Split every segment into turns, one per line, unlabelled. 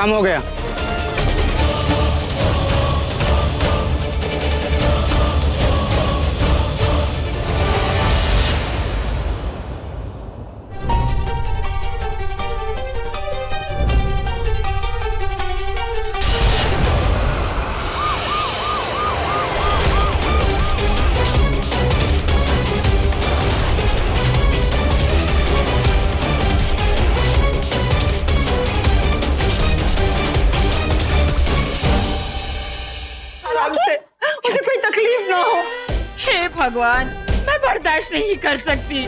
काम हो गया।
उसे कोई तकलीफ ना हो। हे भगवान, मैं बर्दाश्त नहीं कर सकती।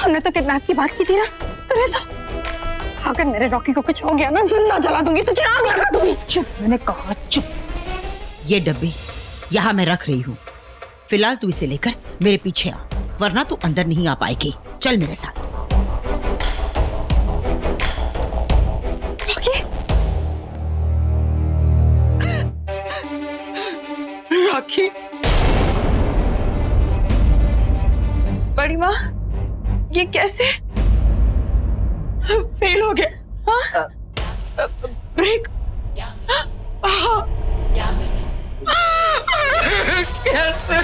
हमने तो किडनैप की बात की थी ना, तुम्हें तो अगर मेरे रॉकी को कुछ हो गया ना, जिंदा जला दूंगी, तुझे आग लगा दूंगी।
चुप, मैंने कहा चुप। ये डब्बी यहाँ मैं रख रही हूँ, फिलहाल तू इसे लेकर मेरे पीछे आ, वरना तू अंदर नहीं आ पाएगी। चल मेरे साथ।
रॉकी,
बड़ी माँ, ये कैसे
फेल हो गया? हाँ? ब्रेक? हाँ। कैसे?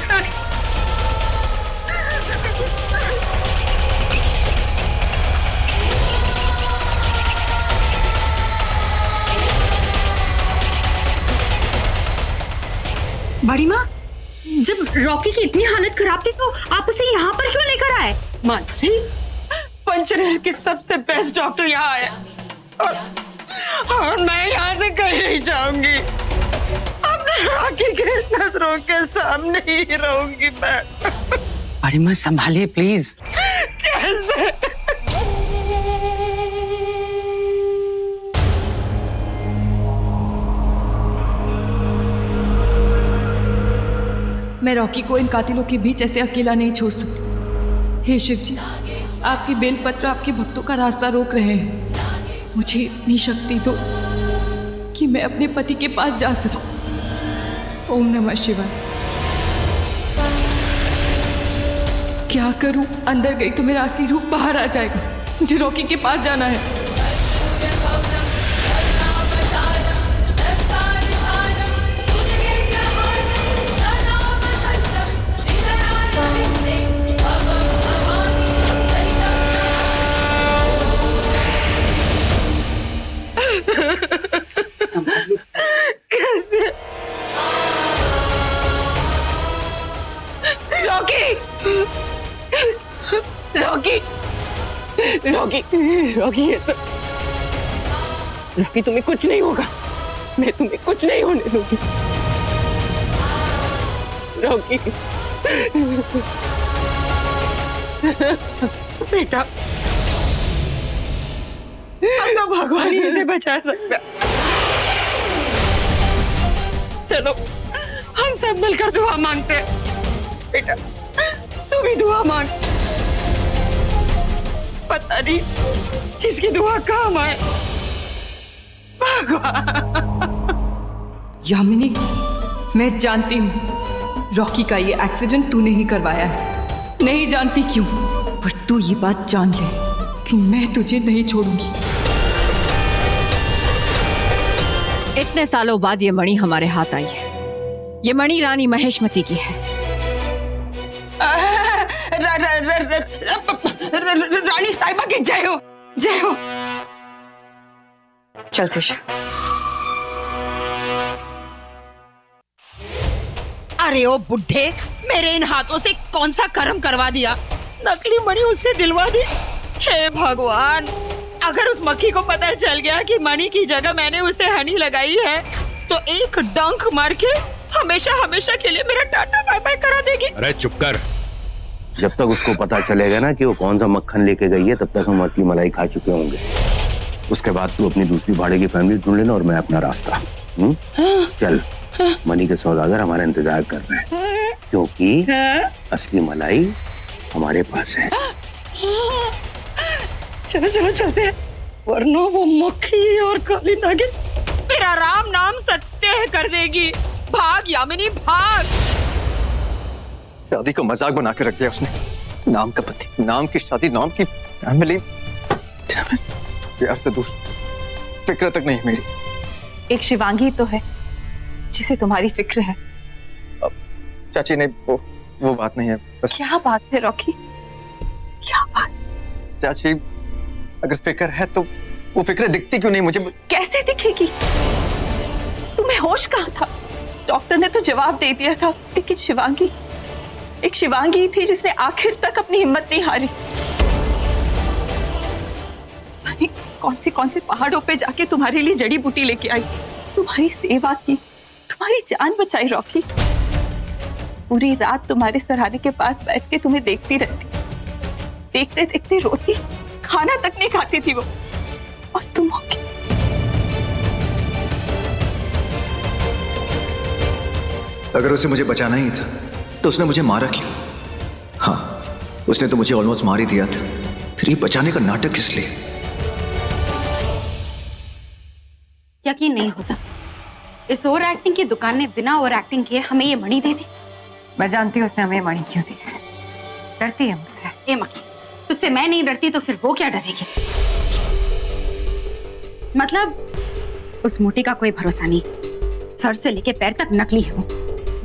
बड़ी माँ, जब रॉकी की इतनी हालत खराब थी तो आप उसे यहाँ पर क्यों लेकर आए?
मानसी, पंचनहर के सबसे बेस्ट डॉक्टर यहाँ आए और मैं यहाँ से कहीं नहीं जाऊंगी। अपने रॉकी के नजरों के सामने ही रहूंगी मैं।
बड़ी माँ संभालिए प्लीज।
कैसे?
मैं रॉकी को इन कातिलों के बीच ऐसे अकेला नहीं छोड़ सकती। हे शिव जी, आपके बेलपत्र आपके भक्तों का रास्ता रोक रहे हैं। मुझे इतनी शक्ति दो कि मैं अपने पति के पास जा सकूं। ओम नमः शिवाय। क्या करूं? अंदर गई तो मेरा असली रूप बाहर आ जाएगा। मुझे रॉकी के पास जाना है।
कैसे? रॉकी, रॉकी, रॉकी, रॉकी, ये तो रॉकी, तुम्हें कुछ नहीं होगा। मैं तुम्हें कुछ नहीं होने दूंगी। रॉकी, बेटा, अब तो भगवान ही इसे बचा सकता। चलो हम सब मिलकर दुआ मांगते हैं। बेटा, तू भी दुआ मांग। पता नहीं किसकी दुआ काम आए। भगवान।
यामिनी, मैं जानती हूँ रॉकी का ये एक्सीडेंट तूने ही करवाया है। नहीं जानती क्यों, पर तू ये बात जान ले कि मैं तुझे नहीं छोड़ूंगी।
इतने सालों बाद ये मणि हमारे हाथ आई है। ये मणि रानी महेशमती की है।
रानी साहिबा की जय हो, जय हो।
चल शिशा।
अरे ओ बुढ़े, मेरे इन हाथों से कौन सा कर्म करवा दिया?
नकली मणि उससे दिलवा दी। हे भगवान, अगर उस मक्खी को पता चल गया कि मणि की जगह मैंने उसे हनी लगाई है तो एक डंक मार के हमेशा हमेशा के लिए मेरा टाटा बाय बाय करा देगी।
अरे चुप कर।
जब तक उसको पता चलेगा ना कि वो कौन सा मक्खन लेके गई है, तब तक हम असली मलाई खा चुके होंगे। उसके बाद तू अपनी दूसरी भाड़े की फैमिली ढूंढ लेना और मैं अपना रास्ता। चल, मणि के सौदागर हमारा इंतजार कर रहे हैं, क्योंकि असली मलाई हमारे पास है।
चलो चलो चलते हैं, वरना वो मक्खी और काली नागिन मेरा राम नाम सत्य कर देगी। भाग यामिनी, भाग।
शादी को मजाक बना के रख दिया उसने। नाम का पति, नाम की शादी, नाम की फैमिली, प्यार से दूर। फिक्र तक नहीं मेरी।
एक शिवांगी तो है जिसे तुम्हारी फिक्र है।
चाची ने वो बात नहीं है बस।
क्या बात है रॉकी, क्या बात?
चाची अगर फिक्र है तो वो फिक्र दिखती क्यों नहीं मुझे?
कैसे दिखेगी? तुम्हें होश कहाँ था? डॉक्टर ने तो जवाब दे दिया था, लेकिन शिवांगी, एक शिवांगी थी जिसने आखिर तक अपनी हिम्मत नहीं हारी। कौन से पहाड़ों पे जाके तुम्हारे लिए जड़ी बूटी लेके आई, तुम्हारी सेवा की, तुम्हारी जान बचाई रॉकी। पूरी रात तुम्हारे सराहने के पास बैठ के तुम्हें देखती रहती, देखते देखते रोती, खाना तक नहीं खाती थी वो, और तुम हो गई।
अगर उसे मुझे बचाना ही था तो उसने मुझे मारा क्यों? हाँ, उसने तो मुझे ऑलमोस्ट मार ही दिया था, फिर ये बचाने का नाटक किस लिए?
यकीन नहीं होता, इस ओवर एक्टिंग की दुकान ने बिना ओवर एक्टिंग किए हमें ये मणि दे दी।
मैं जानती हूँ उसने हमें मणि क्यों दी है। डरती है मुझसे।
ए मक्खी, तुझसे मैं नहीं डरती तो फिर वो क्या डरेगी? मतलब उस मोटी का कोई भरोसा नहीं, सर से लेके पैर तक नकली है वो।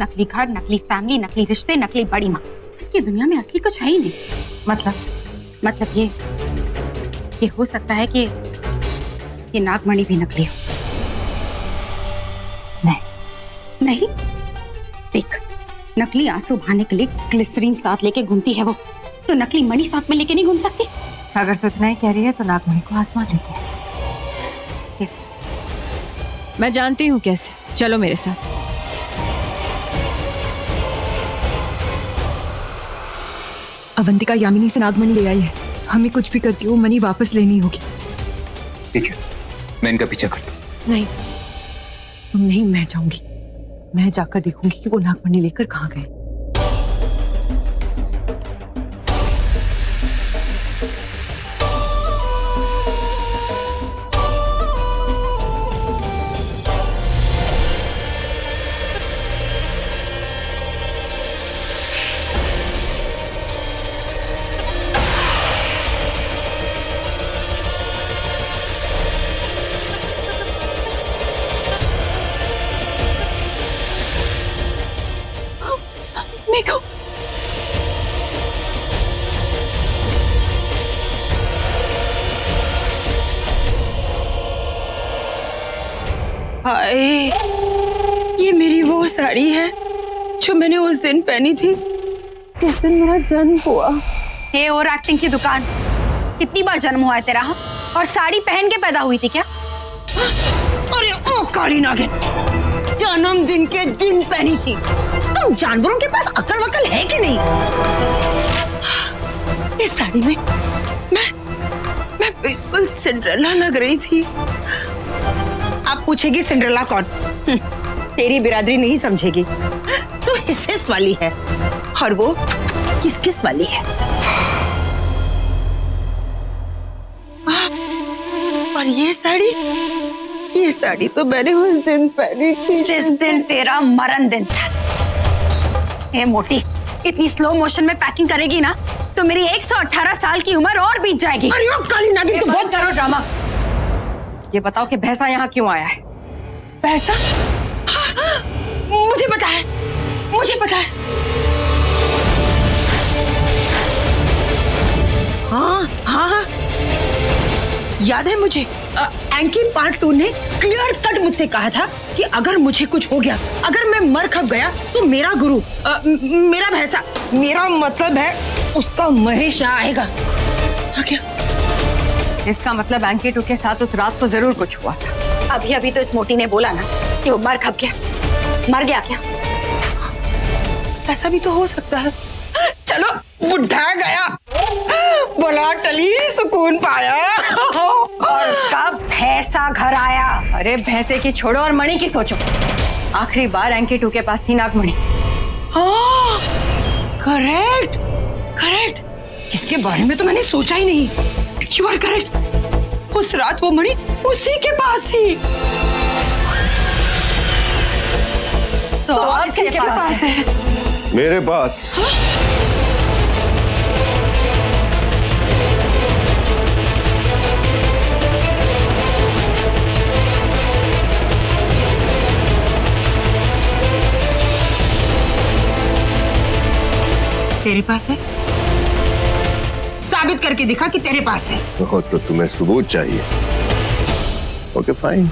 नकली घर, नकली फैमिली, नकली रिश्ते, नकली बड़ी माँ। उसकी दुनिया में असली कुछ है ही नहीं। मतलब ये हो सकता है कि ये नागमणि भी नकली हो। नहीं, देख, नकली आंसू बहाने के लिए ग्लिसरीन साथ लेके घूमती है वो, तो नकली मणि साथ में लेके नहीं घूम सकती?
अगर तू इतना ही कह रही है तो नागमणि को आजमा लेते हैं।
कैसे?
मैं जानती हूँ कैसे, चलो मेरे साथ।
अवंतिका यामिनी से नागमणि ले आई है, हमें कुछ भी करके वो मणि वापस लेनी होगी।
ठीक है, मैं इनका पीछा करता हूँ।
नहीं, तुम नहीं, मैं जाऊंगी। मैं जाकर देखूंगी कि वो नागमणि लेकर कहाँ गए। मेघू,
हाय, ये मेरी वो साड़ी है जो मैंने उस दिन पहनी थी जिस दिन मेरा जन्म हुआ।
हे ओवर एक्टिंग की दुकान, कितनी बार जन्म हुआ है तेरा? और साड़ी पहन के पैदा हुई थी क्या?
अरे ओ काली नागिन, जन्मदिन के दिन पहनी थी। तुम जानवरों के पास अकल वकल है कि नहीं? इस साड़ी में मैं बिल्कुल सिंड्रेला लग रही थी। आप पूछेगी सिंड्रेला कौन? तेरी बिरादरी नहीं समझेगी। तो हिस्सेस वाली है, और वो किस किस वाली है। और ये साड़ी तो मैंने उस दिन पहनी थी
जिस दिन तेरा मरण दिन था। ए मोटी, इतनी स्लो मोशन में पैकिंग करेगी ना तो मेरी 118 साल की उम्र और बीत जाएगी।
अरे ओ काली नागिन, तुम
बहुत करो ड्रामा। ये बताओ कि भैंसा यहाँ क्यों आया है?
पैसा? मुझे पता है। हाँ, याद है मुझे। एंकी पार्ट 2 ने क्लियर कट मुझसे कहा था कि अगर मुझे कुछ हो गया, अगर मैं मर खप गया, तो मेरा गुरु, मेरा भैंसा, मेरा मतलब है उसका महेश आएगा। हाँ क्या?
इसका मतलब एंकी 2 के साथ उस रात को जरूर कुछ हुआ था।
अभी तो इस मोटी ने बोला ना कि वो मर खप गया। मर गया क्या?
ऐसा भी तो हो सकता है। चलो, बुढ़ा गया, बोला टली, सुकून पाया,
और उसका भैंसा घर आया।
अरे भैंसे की छोड़ो और मणि की सोचो। आखिरी बार एंकी 2 के पास थी नागमणि।
हाँ, करेक्ट। इसके बारे में तो मैंने सोचा ही नहीं। You are correct. उस रात वो मणि उसी के पास थी।
तो अब किसके पास है?
मेरे पास।
तेरे पास है? साबित करके दिखा कि तेरे पास है।
तो तुम्हें सबूत चाहिए। Okay fine.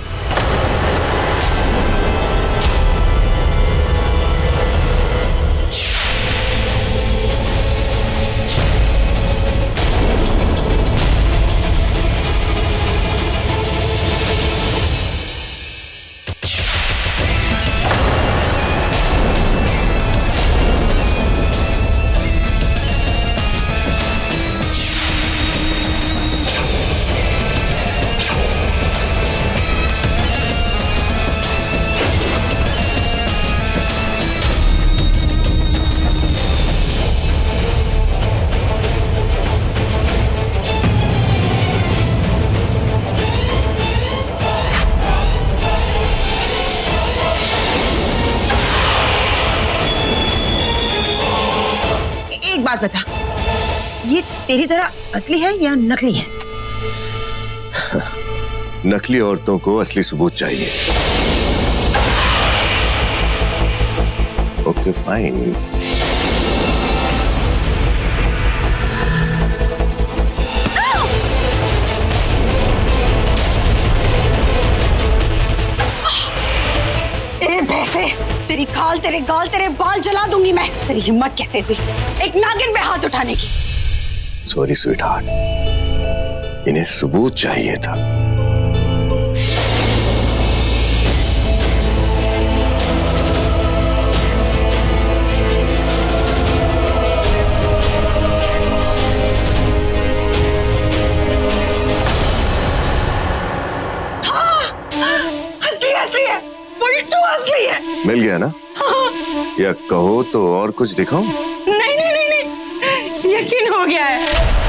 एक बात बता, ये तेरी तरह असली है या नकली है?
नकली औरतों को असली सबूत चाहिए। Okay fine.
ए भैंसे, तेरी खाल, तेरे गाल, तेरे बाल जला दूंगी मैं। तेरी हिम्मत कैसे हुई एक नागिन पे हाथ उठाने की?
सॉरी स्वीट हार्ट, इन्हें सबूत चाहिए था।
असली है, पुलटू असली है।
मिल गया ना? या कहो तो और कुछ दिखाऊं?
नहीं, यकीन हो गया है।